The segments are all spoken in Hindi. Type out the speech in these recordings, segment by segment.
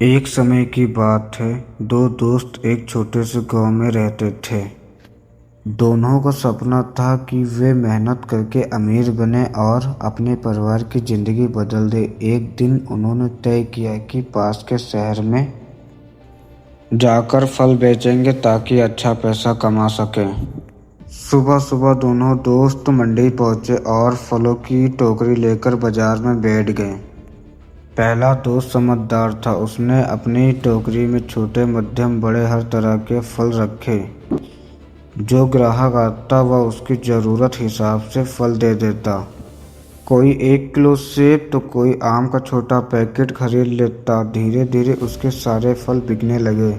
एक समय की बात है। दो दोस्त एक छोटे से गांव में रहते थे। दोनों का सपना था कि वे मेहनत करके अमीर बने और अपने परिवार की जिंदगी बदल दे। एक दिन उन्होंने तय किया कि पास के शहर में जाकर फल बेचेंगे ताकि अच्छा पैसा कमा सकें। सुबह सुबह दोनों दोस्त मंडी पहुंचे और फलों की टोकरी लेकर बाजार में बैठ गए। पहला दोस्त समझदार था। उसने अपनी टोकरी में छोटे, मध्यम, बड़े हर तरह के फल रखे। जो ग्राहक आता वह उसकी ज़रूरत हिसाब से फल दे देता। कोई 1 किलो सेब तो कोई आम का छोटा पैकेट खरीद लेता। धीरे धीरे उसके सारे फल बिकने लगे।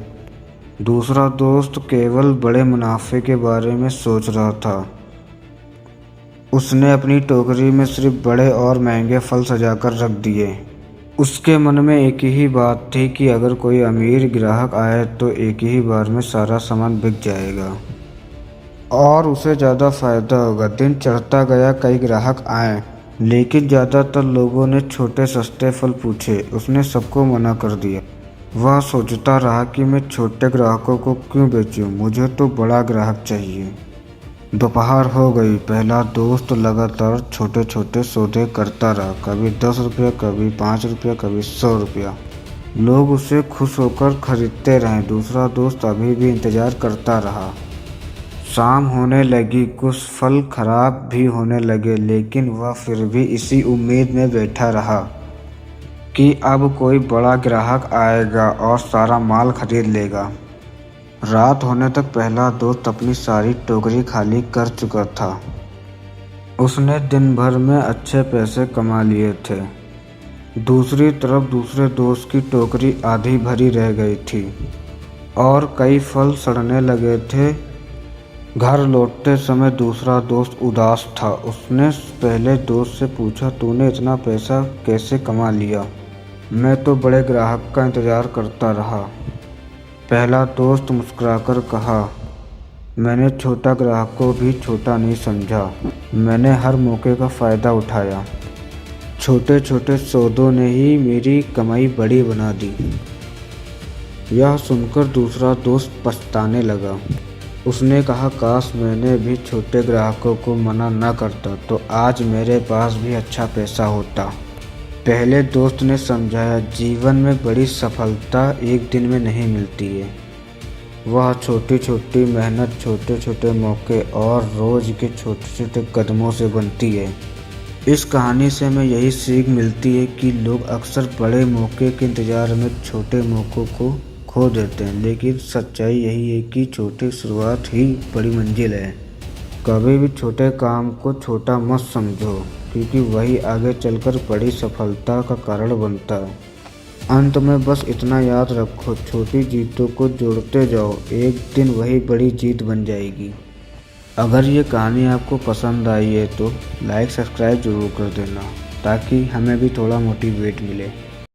दूसरा दोस्त केवल बड़े मुनाफे के बारे में सोच रहा था। उसने अपनी टोकरी में सिर्फ बड़े और महंगे फल सजाकर रख दिए। उसके मन में एक ही बात थी कि अगर कोई अमीर ग्राहक आए तो एक ही बार में सारा सामान बिक जाएगा और उसे ज़्यादा फायदा होगा। दिन चढ़ता गया, कई ग्राहक आए, लेकिन ज़्यादातर लोगों ने छोटे सस्ते फल पूछे। उसने सबको मना कर दिया। वह सोचता रहा कि मैं छोटे ग्राहकों को क्यों बेचूं, मुझे तो बड़ा ग्राहक चाहिए। दोपहर हो गई। पहला दोस्त लगातार छोटे छोटे सौदे करता रहा। कभी 10 रुपया, कभी 5 रुपया, कभी 100 रुपया। लोग उसे खुश होकर खरीदते रहे। दूसरा दोस्त अभी भी इंतज़ार करता रहा। शाम होने लगी, कुछ फल खराब भी होने लगे, लेकिन वह फिर भी इसी उम्मीद में बैठा रहा कि अब कोई बड़ा ग्राहक आएगा और सारा माल खरीद लेगा। रात होने तक पहला दोस्त अपनी सारी टोकरी खाली कर चुका था। उसने दिन भर में अच्छे पैसे कमा लिए थे। दूसरी तरफ दूसरे दोस्त की टोकरी आधी भरी रह गई थी और कई फल सड़ने लगे थे। घर लौटते समय दूसरा दोस्त उदास था। उसने पहले दोस्त से पूछा, तूने इतना पैसा कैसे कमा लिया? मैं तो बड़े ग्राहक का इंतज़ार करता रहा। पहला दोस्त मुस्कुराकर कहा, मैंने छोटा ग्राहक को भी छोटा नहीं समझा। मैंने हर मौके का फ़ायदा उठाया। छोटे छोटे सौदों ने ही मेरी कमाई बड़ी बना दी। यह सुनकर दूसरा दोस्त पछताने लगा। उसने कहा, काश मैंने भी छोटे ग्राहकों को मना न करता तो आज मेरे पास भी अच्छा पैसा होता। पहले दोस्त ने समझाया, जीवन में बड़ी सफलता एक दिन में नहीं मिलती है। वह छोटी छोटी मेहनत, छोटे छोटे मौके और रोज़ के छोटे छोटे कदमों से बनती है। इस कहानी से हमें यही सीख मिलती है कि लोग अक्सर बड़े मौके के इंतज़ार में छोटे मौक़ों को खो देते हैं, लेकिन सच्चाई यही है कि छोटी शुरुआत ही बड़ी मंजिल है। कभी भी छोटे काम को छोटा मत समझो, क्योंकि वही आगे चलकर बड़ी सफलता का कारण बनता है। अंत में बस इतना याद रखो, छोटी जीतों को जोड़ते जाओ, एक दिन वही बड़ी जीत बन जाएगी। अगर ये कहानी आपको पसंद आई है तो लाइक सब्सक्राइब ज़रूर कर देना, ताकि हमें भी थोड़ा मोटिवेट मिले।